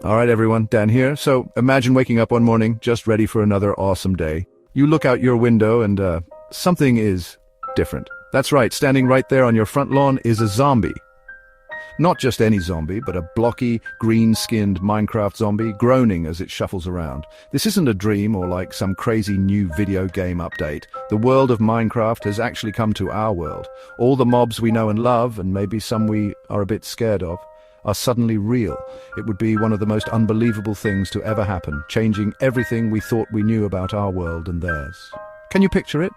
All right, everyone, Dan here. So imagine waking up one morning, just ready for another awesome day. You look out your window and something is different. That's right, standing right there on your front lawn is a zombie. Not just any zombie, but a blocky, green-skinned Minecraft zombie groaning as it shuffles around. This isn't a dream or like some crazy new video game update. The world of Minecraft has actually come to our world. All the mobs we know and love, and maybe some we are a bit scared of, are suddenly real. It would be one of the most unbelievable things to ever happen, changing everything we thought we knew about our world and theirs. Can you picture it?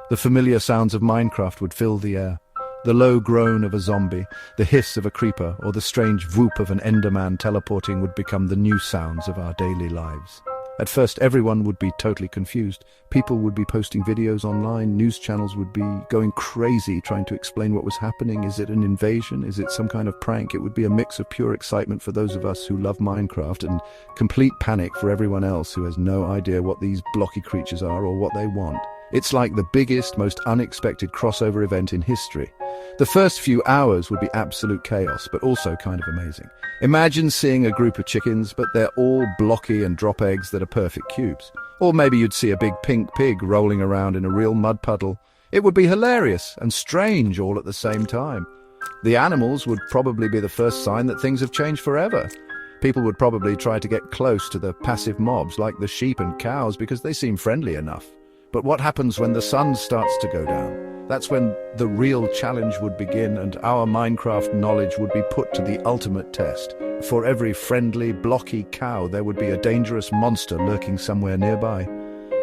The familiar sounds of Minecraft would fill the air. The low groan of a zombie, the hiss of a creeper, or the strange whoop of an Enderman teleporting would become the new sounds of our daily lives. At first, everyone would be totally confused. People would be posting videos online, news channels would be going crazy trying to explain what was happening. Is it an invasion? Is it some kind of prank? It would be a mix of pure excitement for those of us who love Minecraft and complete panic for everyone else who has no idea what these blocky creatures are or what they want. It's like the biggest, most unexpected crossover event in history. The first few hours would be absolute chaos, but also kind of amazing. Imagine seeing a group of chickens, but they're all blocky and drop eggs that are perfect cubes. Or maybe you'd see a big pink pig rolling around in a real mud puddle. It would be hilarious and strange all at the same time. The animals would probably be the first sign that things have changed forever. People would probably try to get close to the passive mobs like the sheep and cows because they seem friendly enough. But what happens when the sun starts to go down? That's when the real challenge would begin and our Minecraft knowledge would be put to the ultimate test. For every friendly, blocky cow, there would be a dangerous monster lurking somewhere nearby.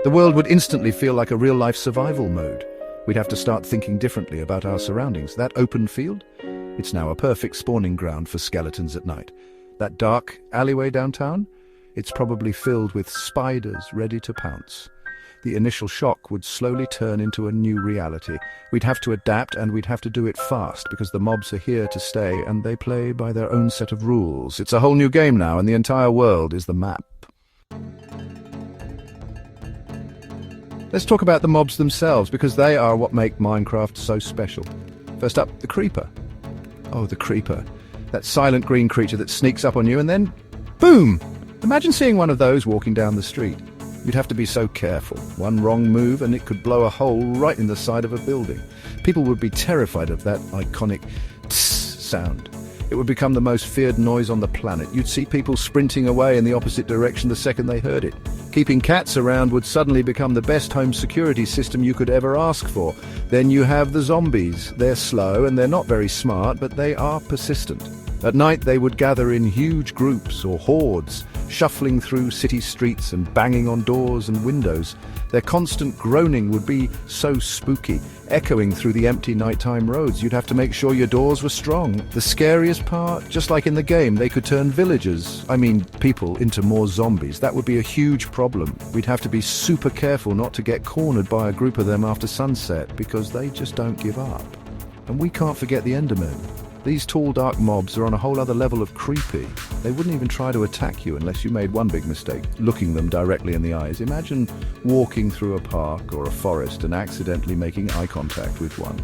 The world would instantly feel like a real-life survival mode. We'd have to start thinking differently about our surroundings. That open field? It's now a perfect spawning ground for skeletons at night. That dark alleyway downtown? It's probably filled with spiders ready to pounce. The initial shock would slowly turn into a new reality. We'd have to adapt and we'd have to do it fast because the mobs are here to stay and they play by their own set of rules. It's a whole new game now and the entire world is the map. Let's talk about the mobs themselves because they are what make Minecraft so special. First up, the creeper. Oh, the creeper. That silent green creature that sneaks up on you and then, boom! Imagine seeing one of those walking down the street. You'd have to be so careful. One wrong move and it could blow a hole right in the side of a building. People would be terrified of that iconic tss sound. It would become the most feared noise on the planet. You'd see people sprinting away in the opposite direction the second they heard it. Keeping cats around would suddenly become the best home security system you could ever ask for. Then you have the zombies. They're slow and they're not very smart, but they are persistent. At night they would gather in huge groups or hordes, shuffling through city streets and banging on doors and windows. Their constant groaning would be so spooky, echoing through the empty nighttime roads. You'd have to make sure your doors were strong. The scariest part, just like in the game, they could turn people into more zombies. That would be a huge problem. We'd have to be super careful not to get cornered by a group of them after sunset because they just don't give up. And we can't forget the Endermen. These tall, dark mobs are on a whole other level of creepy. They wouldn't even try to attack you unless you made one big mistake, looking them directly in the eyes. Imagine walking through a park or a forest and accidentally making eye contact with one.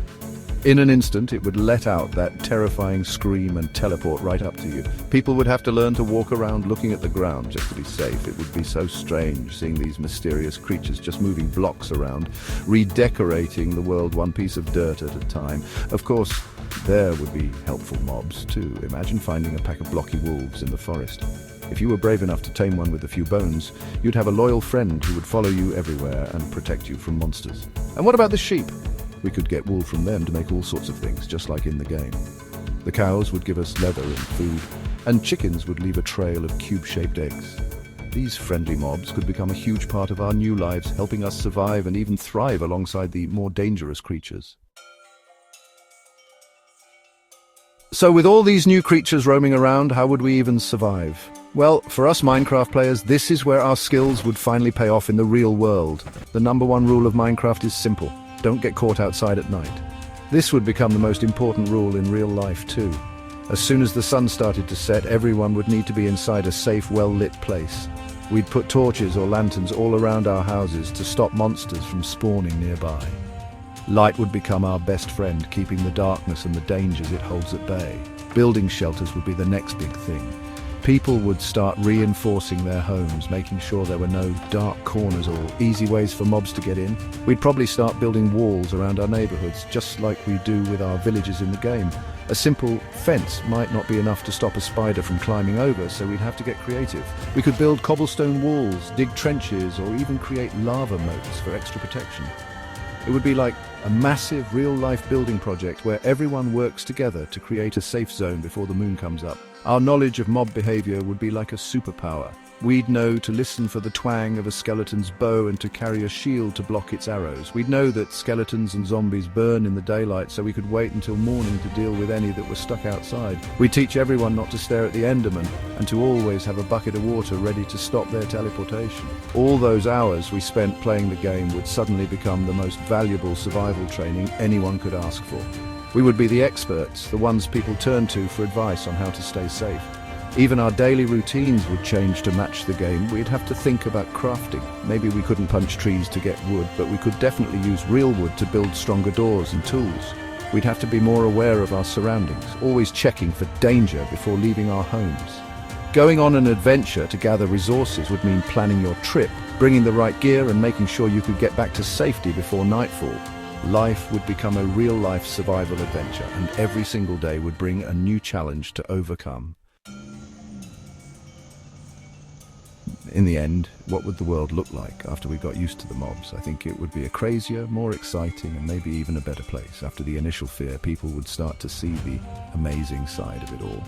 In an instant, it would let out that terrifying scream and teleport right up to you. People would have to learn to walk around looking at the ground just to be safe. It would be so strange seeing these mysterious creatures just moving blocks around, redecorating the world one piece of dirt at a time. Of course, there would be helpful mobs too. Imagine finding a pack of blocky wolves in the forest. If you were brave enough to tame one with a few bones, you'd have a loyal friend who would follow you everywhere and protect you from monsters. And what about the sheep? We could get wool from them to make all sorts of things, just like in the game. The cows would give us leather and food, and chickens would leave a trail of cube-shaped eggs. These friendly mobs could become a huge part of our new lives, helping us survive and even thrive alongside the more dangerous creatures. So with all these new creatures roaming around, how would we even survive? Well, for us Minecraft players, this is where our skills would finally pay off in the real world. The number one rule of Minecraft is simple. Don't get caught outside at night. This would become the most important rule in real life too. As soon as the sun started to set, everyone would need to be inside a safe, well-lit place. We'd put torches or lanterns all around our houses to stop monsters from spawning nearby. Light would become our best friend, keeping the darkness and the dangers it holds at bay. Building shelters would be the next big thing. People would start reinforcing their homes, making sure there were no dark corners or easy ways for mobs to get in. We'd probably start building walls around our neighborhoods, just like we do with our villages in the game. A simple fence might not be enough to stop a spider from climbing over, so we'd have to get creative. We could build cobblestone walls, dig trenches, or even create lava moats for extra protection. It would be like a massive real-life building project where everyone works together to create a safe zone before the moon comes up. Our knowledge of mob behavior would be like a superpower. We'd know to listen for the twang of a skeleton's bow and to carry a shield to block its arrows. We'd know that skeletons and zombies burn in the daylight, so we could wait until morning to deal with any that were stuck outside. We'd teach everyone not to stare at the Endermen and to always have a bucket of water ready to stop their teleportation. All those hours we spent playing the game would suddenly become the most valuable survival training anyone could ask for. We would be the experts, the ones people turn to for advice on how to stay safe. Even our daily routines would change to match the game. We'd have to think about crafting. Maybe we couldn't punch trees to get wood, but we could definitely use real wood to build stronger doors and tools. We'd have to be more aware of our surroundings, always checking for danger before leaving our homes. Going on an adventure to gather resources would mean planning your trip, bringing the right gear and making sure you could get back to safety before nightfall. Life would become a real-life survival adventure, and every single day would bring a new challenge to overcome. In the end, what would the world look like after we got used to the mobs? I think it would be a crazier, more exciting, and maybe even a better place. After the initial fear, people would start to see the amazing side of it all.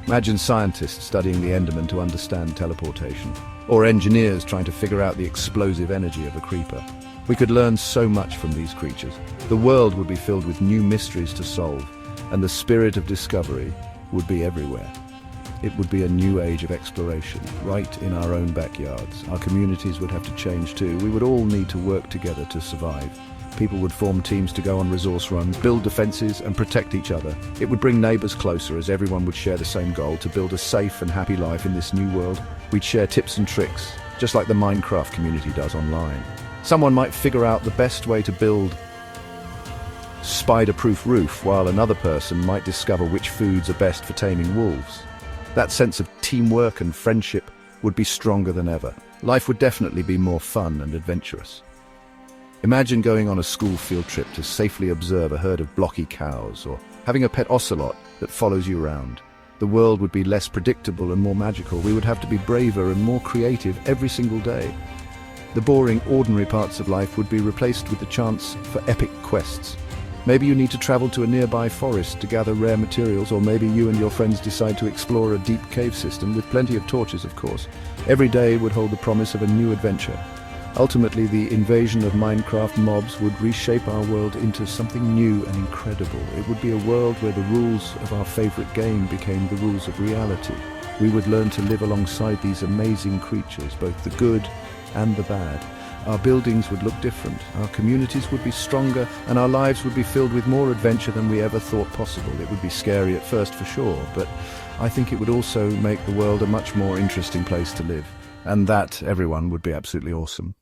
Imagine scientists studying the Endermen to understand teleportation, or engineers trying to figure out the explosive energy of a creeper. We could learn so much from these creatures. The world would be filled with new mysteries to solve, and the spirit of discovery would be everywhere. It would be a new age of exploration, right in our own backyards. Our communities would have to change too. We would all need to work together to survive. People would form teams to go on resource runs, build defenses, and protect each other. It would bring neighbors closer as everyone would share the same goal, to build a safe and happy life in this new world. We'd share tips and tricks, just like the Minecraft community does online. Someone might figure out the best way to build spider-proof roof, while another person might discover which foods are best for taming wolves. That sense of teamwork and friendship would be stronger than ever. Life would definitely be more fun and adventurous. Imagine going on a school field trip to safely observe a herd of Blocky cows, or having a pet ocelot that follows you around. The world would be less predictable and more magical. We would have to be braver and more creative every single day. The boring, ordinary parts of life would be replaced with the chance for epic quests. Maybe you need to travel to a nearby forest to gather rare materials, or maybe you and your friends decide to explore a deep cave system with plenty of torches, of course. Every day would hold the promise of a new adventure. Ultimately, the invasion of Minecraft mobs would reshape our world into something new and incredible. It would be a world where the rules of our favorite game became the rules of reality. We would learn to live alongside these amazing creatures, both the good and the bad. Our buildings would look different, our communities would be stronger, and our lives would be filled with more adventure than we ever thought possible. It would be scary at first for sure, but I think it would also make the world a much more interesting place to live. And that, everyone, would be absolutely awesome.